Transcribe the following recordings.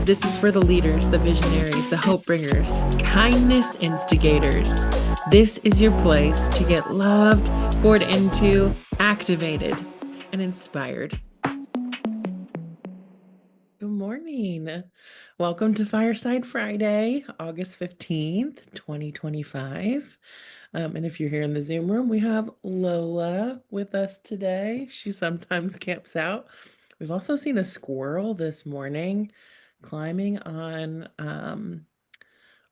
This is for the leaders, the visionaries, the hope bringers, kindness instigators. This is your place to get loved, poured into, activated, and inspired. Good morning. Welcome to Fireside Friday, August 15th, 2025. And if you're here in the Zoom room, we have Lola with us today. She sometimes camps out. We've also seen a squirrel this morning climbing on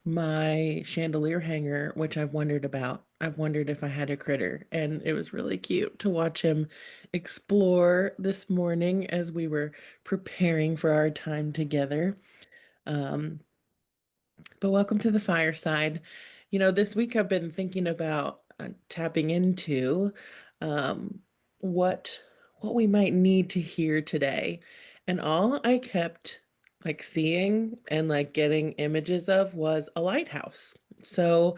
my chandelier hanger, which I've wondered about. I've wondered if I had a critter, and it was really cute to watch him explore this morning as we were preparing for our time together. Um, but welcome to the fireside. This week I've been thinking about tapping into um, what what we might need to hear today. And all I kept like seeing and like getting images of was a lighthouse. So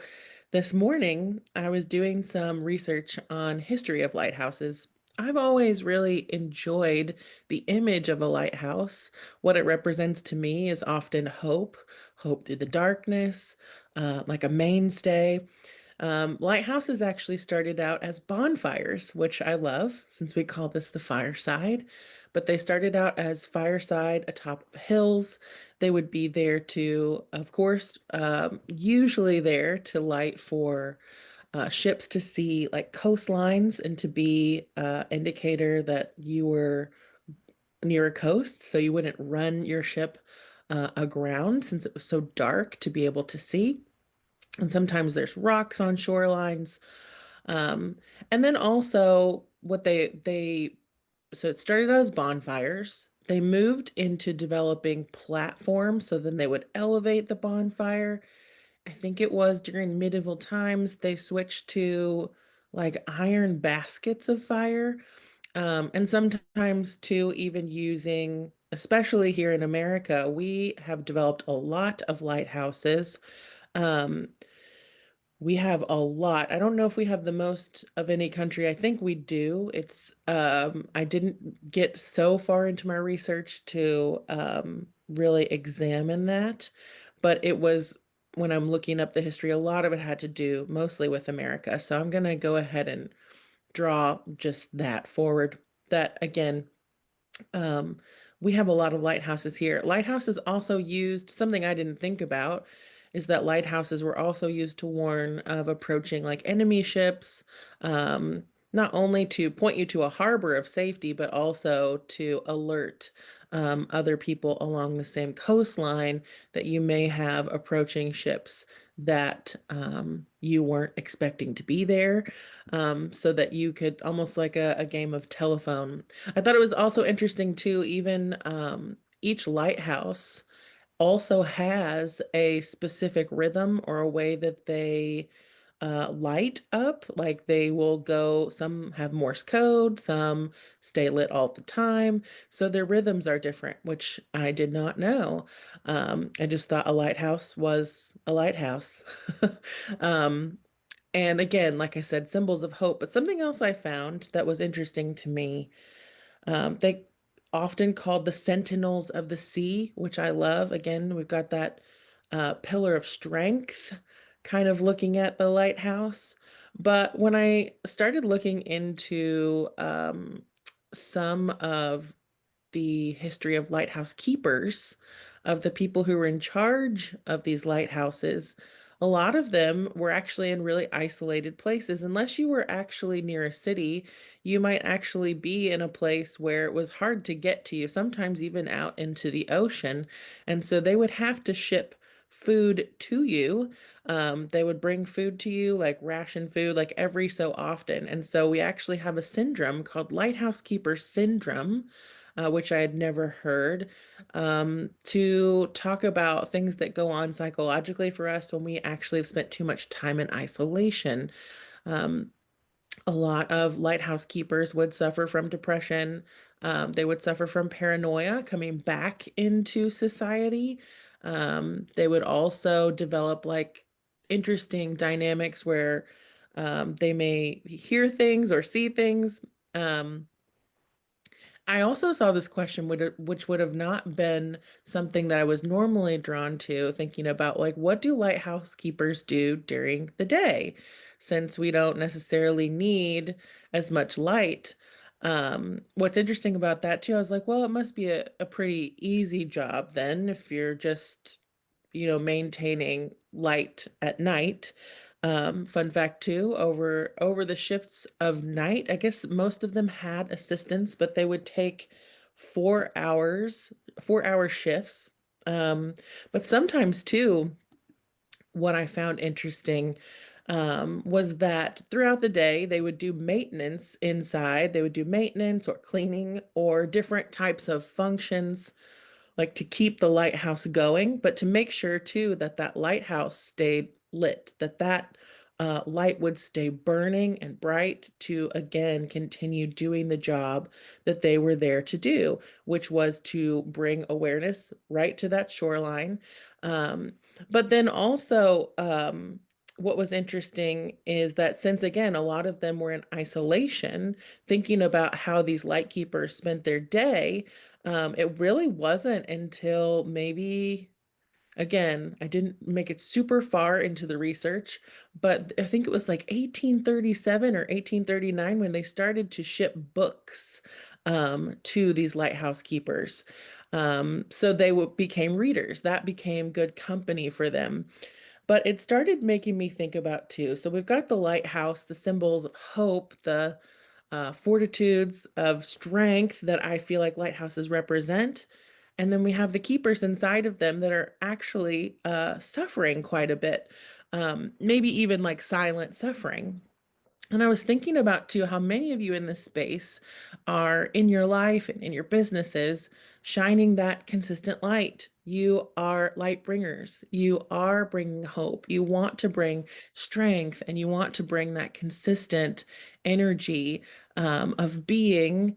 this morning I was doing some research on history of lighthouses. I've always really enjoyed the image of a lighthouse. What it represents to me is often hope through the darkness, like a mainstay. Lighthouses actually started out as bonfires, which I love since we call this the fireside. But they started out as fireside atop of hills. They would be there to, of course, usually there to light for ships to see like coastlines and to be indicator that you were near a coast, so you wouldn't run your ship aground since it was so dark to be able to see. And sometimes there's rocks on shorelines. Um, and then also what they so it started out as bonfires. They moved into developing platforms, so then they would elevate the bonfire. I think it was during medieval times they switched to like iron baskets of fire. And sometimes too, even using, especially here in America, we have developed a lot of lighthouses. Um, we have a lot. I don't know if we have the most of any country. I think we do. I didn't get so far into my research to really examine that, but it was when I'm looking up the history, a lot of it had to do mostly with America. So I'm going to go ahead and draw just that forward. That again, um, we have a lot of lighthouses here. Lighthouses also used, something I didn't think about, is that lighthouses were also used to warn of approaching like enemy ships, um, not only to point you to a harbor of safety, but also to alert other people along the same coastline that you may have approaching ships that you weren't expecting to be there, so that you could almost like a game of telephone. I thought it was also interesting too, even each lighthouse also has a specific rhythm or a way that they light up. Like they will go, some have Morse code, some stay lit all the time. So their rhythms are different, which I did not know. I just thought a lighthouse was a lighthouse. Um, and again, like I said, symbols of hope. But something else I found that was interesting to me, they often called the sentinels of the sea, which I love. Again, we've got that pillar of strength kind of looking at the lighthouse. But when I started looking into some of the history of lighthouse keepers, of the people who were in charge of these lighthouses, a lot of them were actually in really isolated places. Unless you were actually near a city, you might actually be in a place where it was hard to get to you, sometimes even out into the ocean. And so they would have to ship food to you. They would bring food to you, like ration food, like every so often. And so we actually have a syndrome called lighthouse keeper syndrome, which I had never heard, to talk about things that go on psychologically for us when we actually have spent too much time in isolation. Um, a lot of lighthouse keepers would suffer from depression. They would suffer from paranoia coming back into society. They would also develop like interesting dynamics where they may hear things or see things. Um, I also saw this question which would have not been something that I was normally drawn to, thinking about like what do lighthouse keepers do during the day, since we don't necessarily need as much light. What's interesting about that too, I was like, well, it must be a pretty easy job then if you're just, maintaining light at night. Fun fact too, over the shifts of night, I guess most of them had assistants, but they would take 4 hours, 4 hour shifts. Um, but sometimes too, what I found interesting was that throughout the day they would do maintenance inside. They would do maintenance or cleaning or different types of functions like to keep the lighthouse going, but to make sure too that that lighthouse stayed lit, that light would stay burning and bright to again continue doing the job that they were there to do, which was to bring awareness right to that shoreline. Um, but then also, what was interesting is that since again a lot of them were in isolation, thinking about how these lightkeepers spent their day, it really wasn't until maybe, again, I didn't make it super far into the research, but I think it was like 1837 or 1839 when they started to ship books to these lighthouse keepers. So they became readers. That became good company for them. But it started making me think about too. So we've got the lighthouse, the symbols of hope, the fortitudes of strength that I feel like lighthouses represent. And then we have the keepers inside of them that are actually suffering quite a bit, maybe even like silent suffering. And I was thinking about too how many of you in this space are in your life and in your businesses shining that consistent light. You are light bringers. You are bringing hope. You want to bring strength and you want to bring that consistent energy of being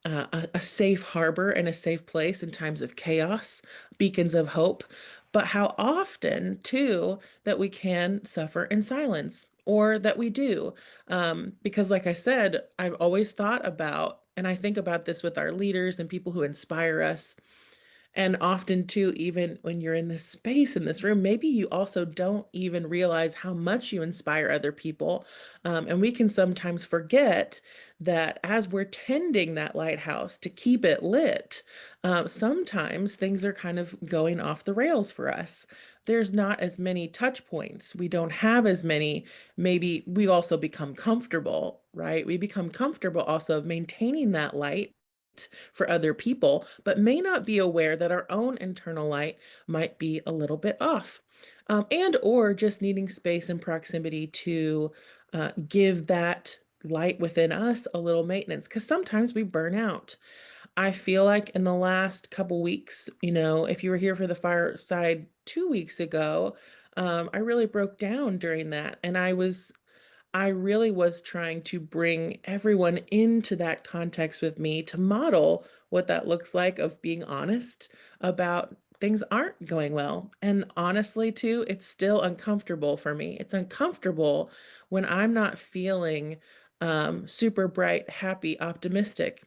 a safe harbor and a safe place in times of chaos, beacons of hope, but how often, too, that we can suffer in silence or that we do. Because, like I said, I've always thought about, and I think about this with our leaders and people who inspire us. And often, too, even when you're in this space in this room, maybe you also don't even realize how much you inspire other people. And we can sometimes forget that as we're tending that lighthouse to keep it lit, sometimes things are kind of going off the rails for us. There's not as many touch points. We don't have as many. Maybe we also become comfortable, right? We become comfortable also of maintaining that light for other people, but may not be aware that our own internal light might be a little bit off. And or just needing space and proximity to give that light within us a little maintenance because sometimes we burn out. I feel like in the last couple weeks, if you were here for the fireside 2 weeks ago, I really broke down during that. And I really was trying to bring everyone into that context with me to model what that looks like of being honest about things aren't going well. And honestly, too, it's still uncomfortable for me. It's uncomfortable when I'm not feeling super bright, happy, optimistic.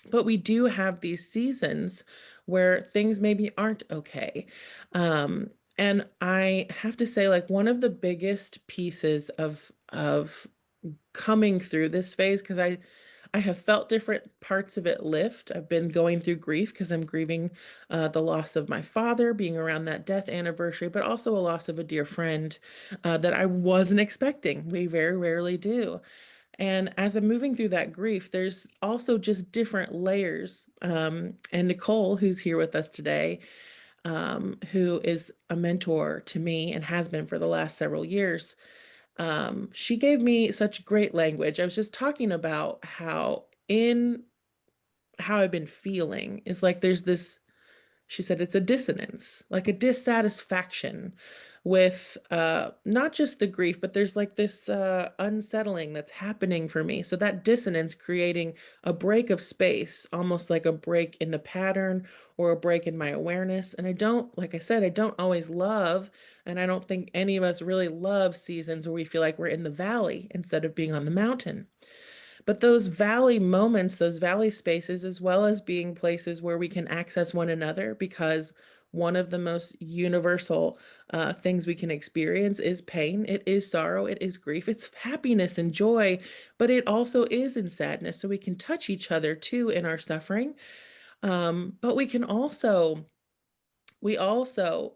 But we do have these seasons where things maybe aren't okay. Um, and I have to say, like, one of the biggest pieces of coming through this phase, because I have felt different parts of it lift. I've been going through grief because I'm grieving the loss of my father, being around that death anniversary, but also a loss of a dear friend that I wasn't expecting. We very rarely do. And as I'm moving through that grief, there's also just different layers. And Nicole, who's here with us today, who is a mentor to me and has been for the last several years, she gave me such great language. I was just talking about how I've been feeling is like there's this, she said it's a dissonance, like a dissatisfaction with not just the grief, but there's like this unsettling that's happening for me. So that dissonance creating a break of space, almost like a break in the pattern or a break in my awareness. And I don't, like I said, I don't always love, and I don't think any of us really love seasons where we feel like we're in the valley instead of being on the mountain. But those valley moments, those valley spaces, as well as being places where we can access one another, because one of the most universal things we can experience is pain, it is sorrow, it is grief, it's happiness and joy, but it also is in sadness. So we can touch each other too in our suffering. But we also,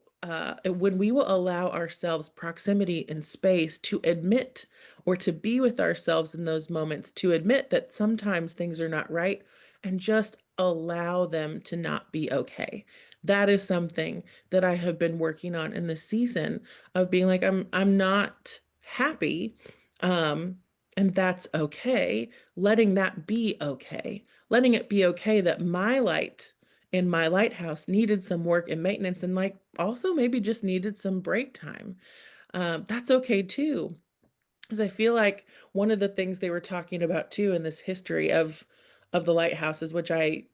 when we will allow ourselves proximity and space to admit or to be with ourselves in those moments, to admit that sometimes things are not right and just allow them to not be okay. That is something that I have been working on in this season of being like, I'm not happy. Um, and that's okay. Letting that be okay. Letting it be okay that my light in my lighthouse needed some work and maintenance and like also maybe just needed some break time. That's okay too. Because I feel like one of the things they were talking about too in this history of the lighthouses, which I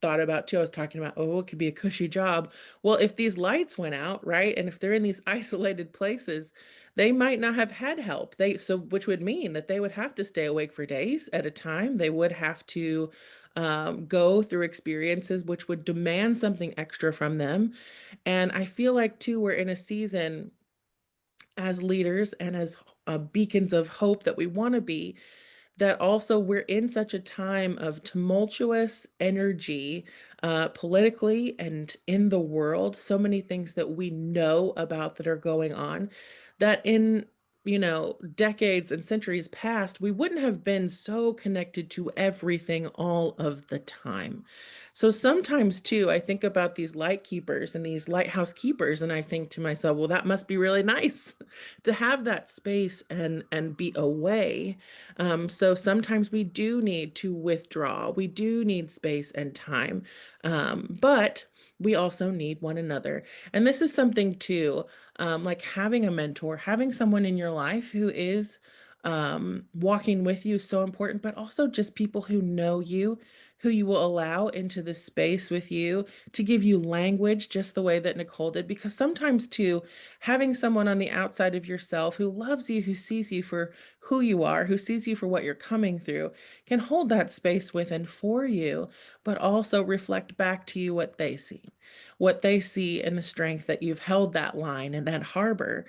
thought about too. I was talking about, oh, it could be a cushy job. Well, if these lights went out, right, and if they're in these isolated places, they might not have had help. Which would mean that they would have to stay awake for days at a time. They would have to go through experiences which would demand something extra from them. And I feel like too, we're in a season as leaders and as beacons of hope that we want to be, that also we're in such a time of tumultuous energy, politically and in the world, so many things that we know about that are going on, that in, decades and centuries past, we wouldn't have been so connected to everything all of the time. So sometimes too, I think about these light keepers and these lighthouse keepers, and I think to myself, well, that must be really nice to have that space and be away. So sometimes we do need to withdraw. We do need space and time. But we also need one another. And this is something too, like having a mentor, having someone in your life who is walking with you is so important, but also just people who know you, who you will allow into this space with you to give you language just the way that Nicole did. Because sometimes too, having someone on the outside of yourself who loves you, who sees you for who you are, who sees you for what you're coming through, can hold that space with and for you, but also reflect back to you what they see in the strength that you've held that line and that harbor,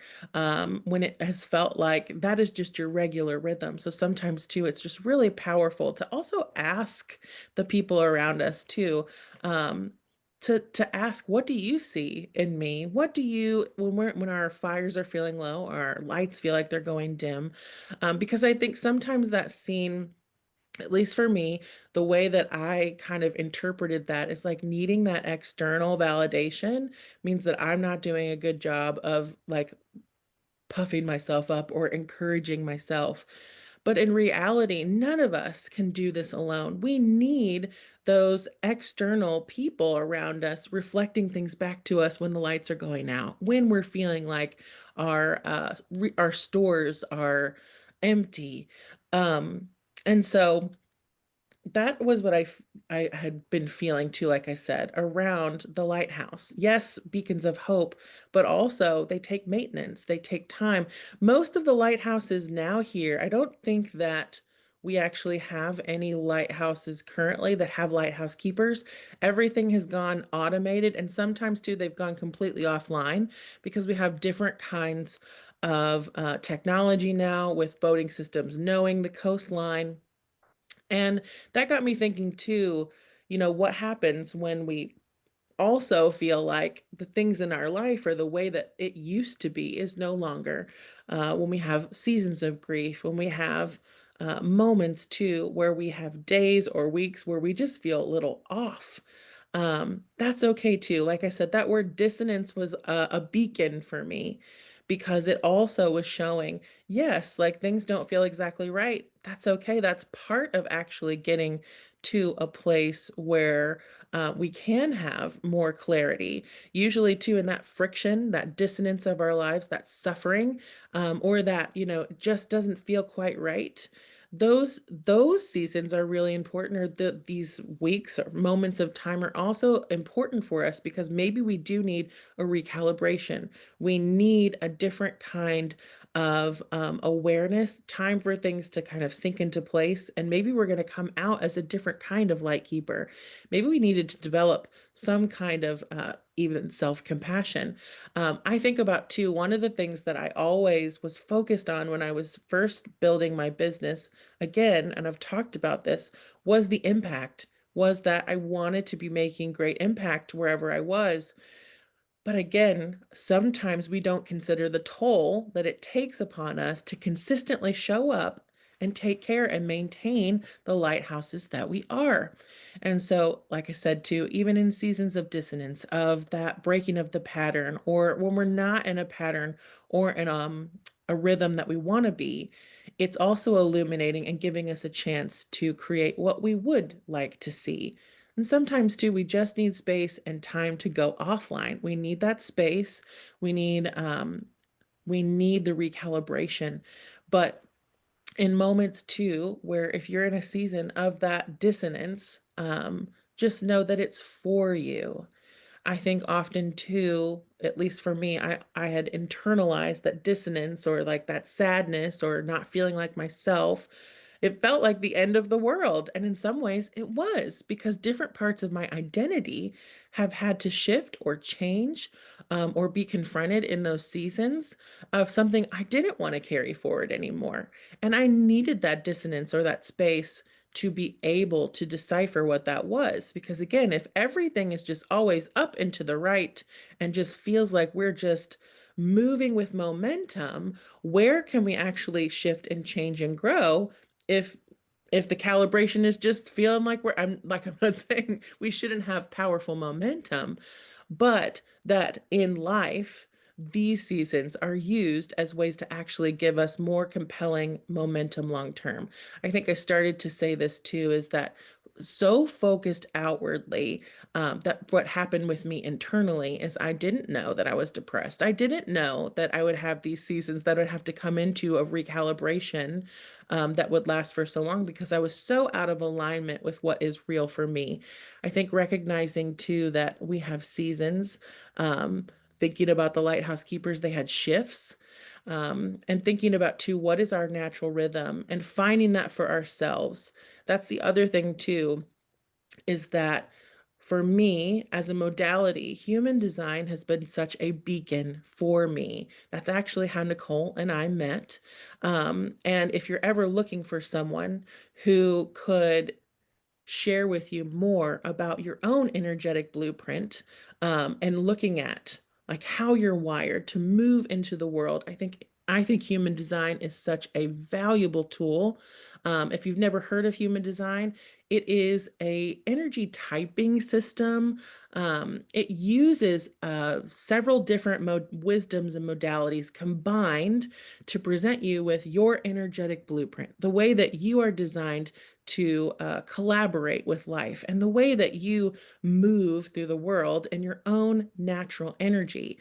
when it has felt like that is just your regular rhythm. So sometimes too, it's just really powerful to also ask the people around us too. Um, to ask, what do you see in me? What do you, when our fires are feeling low, or our lights feel like they're going dim? Because I think sometimes that scene, at least for me, the way that I kind of interpreted that is like needing that external validation means that I'm not doing a good job of like puffing myself up or encouraging myself. But in reality, none of us can do this alone. We need those external people around us reflecting things back to us when the lights are going out, when we're feeling like our stores are empty. Um, and so that was what I had been feeling too, like I said, around the lighthouse. Yes, beacons of hope, but also they take maintenance, they take time. Most of the lighthouses now here, I don't think that we actually have any lighthouses currently that have lighthouse keepers. Everything has gone automated, and sometimes too, they've gone completely offline because we have different kinds of technology now with boating systems knowing the coastline. And that got me thinking too, what happens when we also feel like the things in our life or the way that it used to be is no longer. When we have seasons of grief, when we have moments too, where we have days or weeks where we just feel a little off. That's okay too. Like I said, that word dissonance was a beacon for me because it also was showing, yes, like things don't feel exactly right. That's okay. That's part of actually getting to a place where we can have more clarity. Usually, too, in that friction, that dissonance of our lives, that suffering, or that, just doesn't feel quite right. Those seasons are really important, or these weeks or moments of time are also important for us because maybe we do need a recalibration. We need a different kind of awareness, time for things to kind of sink into place. And maybe we're going to come out as a different kind of light keeper. Maybe we needed to develop some kind of even self-compassion. I think about too, one of the things that I always was focused on when I was first building my business, again, and I've talked about this, was the impact, was that I wanted to be making great impact wherever I was. But again, sometimes we don't consider the toll that it takes upon us to consistently show up and take care and maintain the lighthouses that we are. And so, like I said too, even in seasons of dissonance, of that breaking of the pattern, or when we're not in a pattern or in a rhythm that we want to be, it's also illuminating and giving us a chance to create what we would like to see. And sometimes too, we just need space and time to go offline. We need that space. We need the recalibration. But in moments too, where if you're in a season of that dissonance, just know that it's for you. I think often too, at least for me, I had internalized that dissonance or like that sadness or not feeling like myself. It felt like the end of the world. And in some ways it was because different parts of my identity have had to shift or change or be confronted in those seasons of something I didn't want to carry forward anymore. And I needed that dissonance or that space to be able to decipher what that was. Because again, if everything is just always up and to the right and just feels like we're just moving with momentum, where can we actually shift and change and grow if the calibration is just feeling like I'm not saying we shouldn't have powerful momentum, but that in life, these seasons are used as ways to actually give us more compelling momentum long term. I think I started to say this too, is that so focused outwardly, that what happened with me internally is I didn't know that I was depressed. I didn't know that I would have these seasons that would have to come into of recalibration, that would last for so long because I was so out of alignment with what is real for me. I think recognizing too that we have seasons, thinking about the lighthouse keepers, they had shifts, and thinking about too, what is our natural rhythm and finding that for ourselves. That's the other thing too, is that for me as a modality, human design has been such a beacon for me. That's actually how Nicole and I met. And if you're ever looking for someone who could share with you more about your own energetic blueprint, and looking at like how you're wired to move into the world. I think human design is such a valuable tool. If you've never heard of human design, it is a energy typing system. It uses several different wisdoms and modalities combined to present you with your energetic blueprint, the way that you are designed to collaborate with life, and the way that you move through the world in your own natural energy.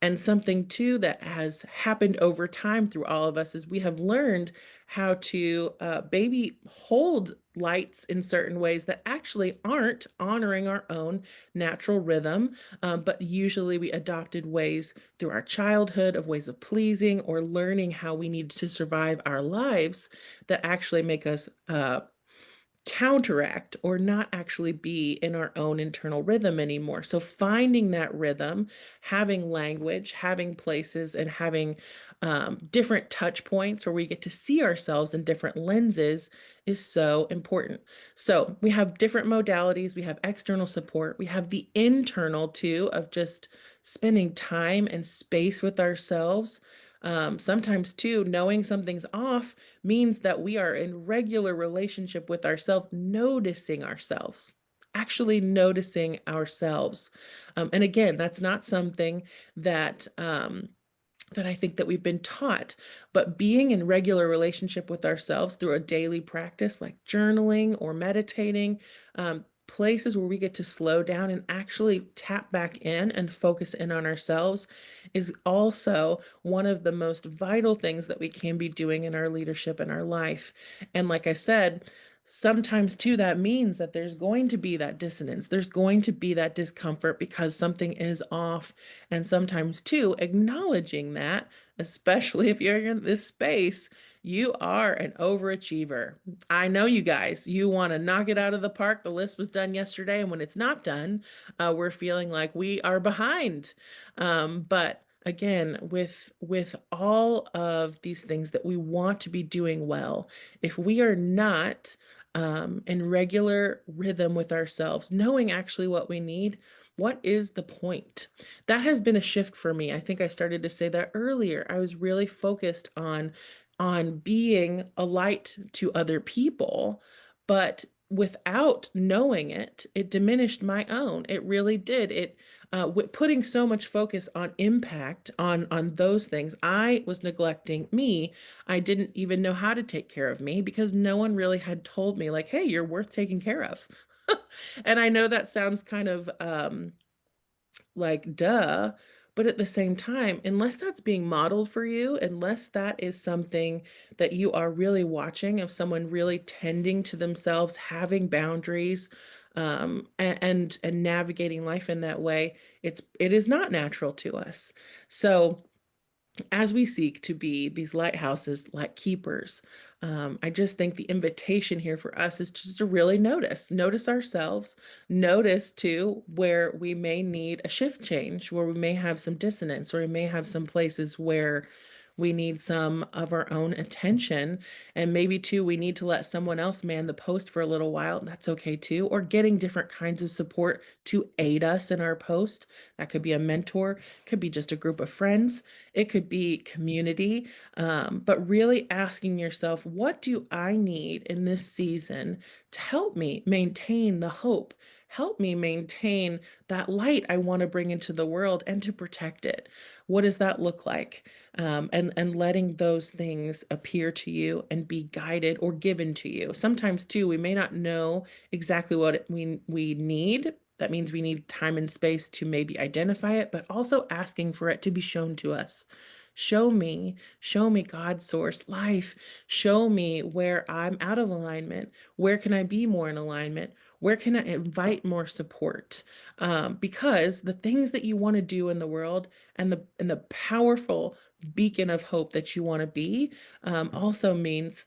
And something too that has happened over time through all of us is we have learned how to maybe hold lights in certain ways that actually aren't honoring our own natural rhythm, but usually we adopted ways through our childhood of ways of pleasing or learning how we need to survive our lives that actually make us counteract or not actually be in our own internal rhythm anymore. So finding that rhythm, having language, having places, and having different touch points where we get to see ourselves in different lenses is so important. So we have different modalities. We have external support. We have the internal too of just spending time and space with ourselves. Sometimes too, knowing something's off means that we are in regular relationship with ourselves, noticing ourselves, actually noticing ourselves. And again, that's not something that that I think that we've been taught, but being in regular relationship with ourselves through a daily practice like journaling or meditating, places where we get to slow down and actually tap back in and focus in on ourselves is also one of the most vital things that we can be doing in our leadership and our life. And like I said, sometimes too, that means that there's going to be that dissonance. There's going to be that discomfort because something is off. And sometimes too, acknowledging that, especially if you're in this space, you are an overachiever. I know you guys, you want to knock it out of the park. The list was done yesterday, and when it's not done, we're feeling like we are behind. But again, with all of these things that we want to be doing well, if we are not in regular rhythm with ourselves, knowing actually what we need, what is the point? That has been a shift for me. I think I started to say that earlier. I was really focused on being a light to other people, but without knowing it, it diminished my own. It really did. It putting so much focus on impact on those things, I was neglecting me. I didn't even know how to take care of me because no one really had told me, like, hey, you're worth taking care of. And I know that sounds kind of like, duh. But at the same time, unless that's being modeled for you, unless that is something that you are really watching of someone really tending to themselves, having boundaries, and navigating life in that way, it is not natural to us. So as we seek to be these lighthouses, light keepers, I just think the invitation here for us is just to really notice ourselves, notice too where we may need a shift change, where we may have some dissonance, or we may have some places where we need some of our own attention. And maybe too, we need to let someone else man the post for a little while. That's okay too. Or getting different kinds of support to aid us in our post. That could be a mentor, could be just a group of friends, it could be community, but really asking yourself, what do I need in this season to help me maintain the hope, help me maintain that light I want to bring into the world and to protect it? What does that look like? And letting those things appear to you and be guided or given to you. Sometimes too, we may not know exactly what we need. That means we need time and space to maybe identify it, but also asking for it to be shown to us. Show me God's source, life. Show me where I'm out of alignment. Where can I be more in alignment? Where can I invite more support? Because the things that you want to do in the world, and the powerful beacon of hope that you want to be, also means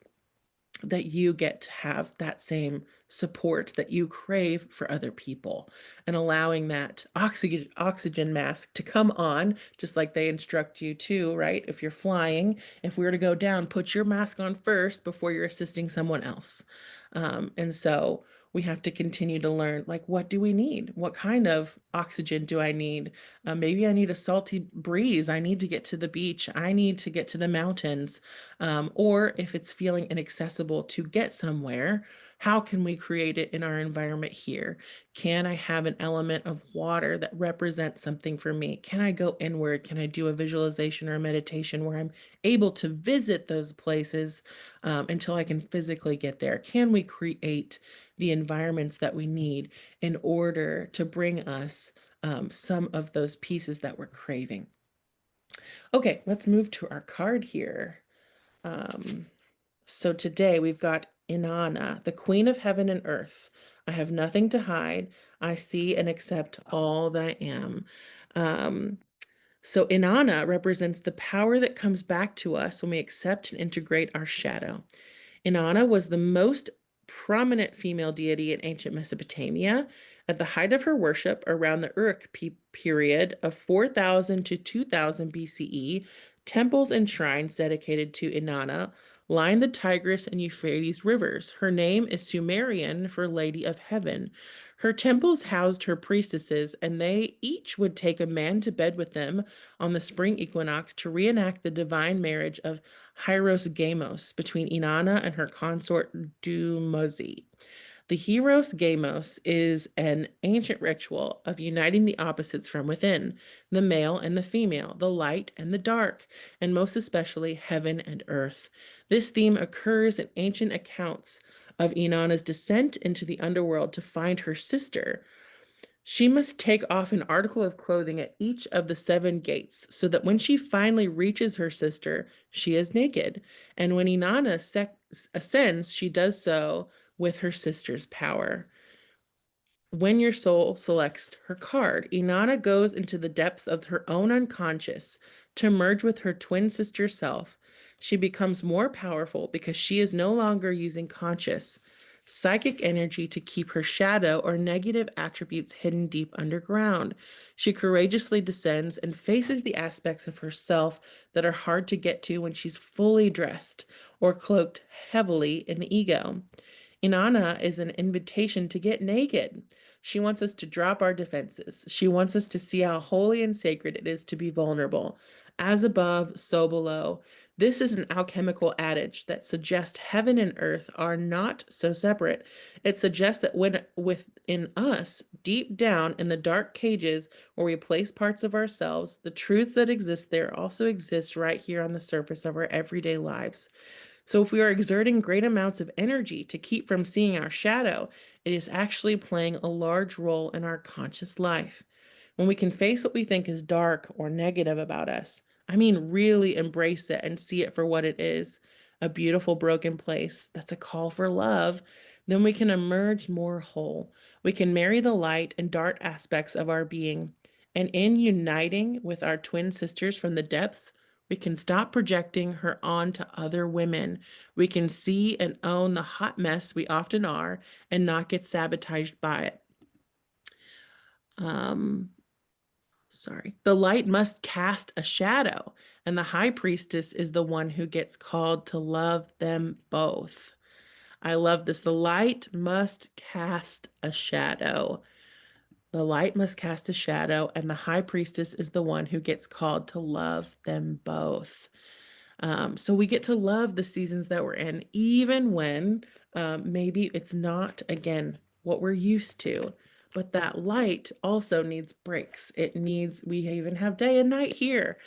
that you get to have that same support that you crave for other people, and allowing that oxygen mask to come on, just like they instruct you to, right? If you're flying, if we were to go down, put your mask on first before you're assisting someone else. And so we have to continue to learn, like, what do we need? What kind of oxygen do I need? Maybe I need a salty breeze. I need to get to the beach. I need to get to the mountains. Or if it's feeling inaccessible to get somewhere, how can we create it in our environment here? Can I have an element of water that represents something for me? Can I go inward? Can I do a visualization or a meditation where I'm able to visit those places until I can physically get there? Can we create the environments that we need in order to bring us some of those pieces that we're craving? Okay, let's move to our card here. Um, so today we've got Inanna, the Queen of Heaven and Earth. I have nothing to hide. I see and accept all that I am. Um, so Inanna represents the power that comes back to us when we accept and integrate our shadow. Inanna was the most prominent female deity in ancient Mesopotamia. At the height of her worship, around the Uruk period of 4000 to 2000 BCE, temples and shrines dedicated to Inanna line the Tigris and Euphrates rivers. Her name is Sumerian for Lady of Heaven. Her temples housed her priestesses, and they each would take a man to bed with them on the spring equinox to reenact the divine marriage of Hieros Gamos between Inanna and her consort Dumuzi. The Hieros Gamos is an ancient ritual of uniting the opposites from within, the male and the female, the light and the dark, and most especially heaven and earth. This theme occurs in ancient accounts of Inanna's descent into the underworld to find her sister. She must take off an article of clothing at each of the seven gates, so that when she finally reaches her sister, she is naked. And when Inanna ascends, she does so with her sister's power. When your soul selects her card, Inanna goes into the depths of her own unconscious to merge with her twin sister self. She becomes more powerful because she is no longer using conscious psychic energy to keep her shadow or negative attributes hidden deep underground. She courageously descends and faces the aspects of herself that are hard to get to when she's fully dressed or cloaked heavily in the ego. Inanna is an invitation to get naked. She wants us to drop our defenses. She wants us to see how holy and sacred it is to be vulnerable. As above, so below. This is an alchemical adage that suggests heaven and earth are not so separate. It suggests that when within us, deep down in the dark cages where we place parts of ourselves, the truth that exists there also exists right here on the surface of our everyday lives. So if we are exerting great amounts of energy to keep from seeing our shadow, it is actually playing a large role in our conscious life. When we can face what we think is dark or negative about us, I mean, really embrace it and see it for what it is, a beautiful broken place that's a call for love, then we can emerge more whole. We can marry the light and dark aspects of our being. And in uniting with our twin sisters from the depths, we can stop projecting her onto other women. We can see and own the hot mess we often are and not get sabotaged by it. Um, Sorry. The light must cast a shadow, and the high priestess is the one who gets called to love them both. I love this. The light must cast a shadow. The light must cast a shadow, and the high priestess is the one who gets called to love them both. So we get to love the seasons that we're in, even when maybe it's not, again, what we're used to. But that light also needs breaks. It needs, we even have day and night here.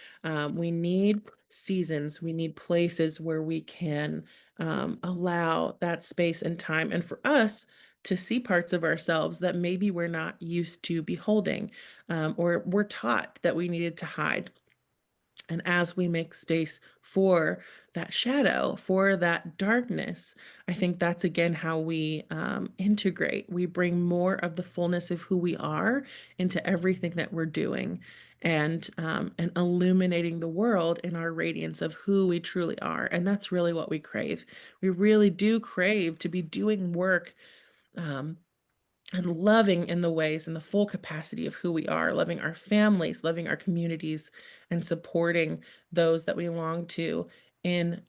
We need seasons, we need places where we can allow that space and time. And for us, to see parts of ourselves that maybe we're not used to beholding, or we're taught that we needed to hide. And as we make space for that shadow, for that darkness, I think that's again how we integrate. We bring more of the fullness of who we are into everything that we're doing, and illuminating the world in our radiance of who we truly are. And that's really what we crave. We really do crave to be doing work. Um, and loving in the ways and the full capacity of who we are, loving our families, loving our communities, and supporting those that we belong to in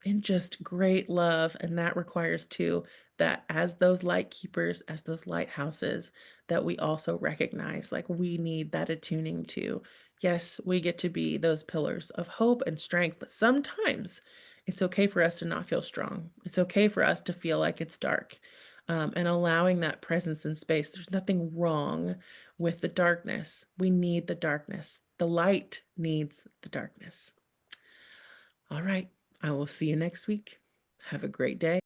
in just great love. And that requires too that as those light keepers, as those lighthouses, that we also recognize like we need that attuning to. Yes, we get to be those pillars of hope and strength, but sometimes it's okay for us to not feel strong. It's okay for us to feel like it's dark, and allowing that presence in space. There's nothing wrong with the darkness. We need the darkness. The light needs the darkness. All right. I will see you next week. Have a great day.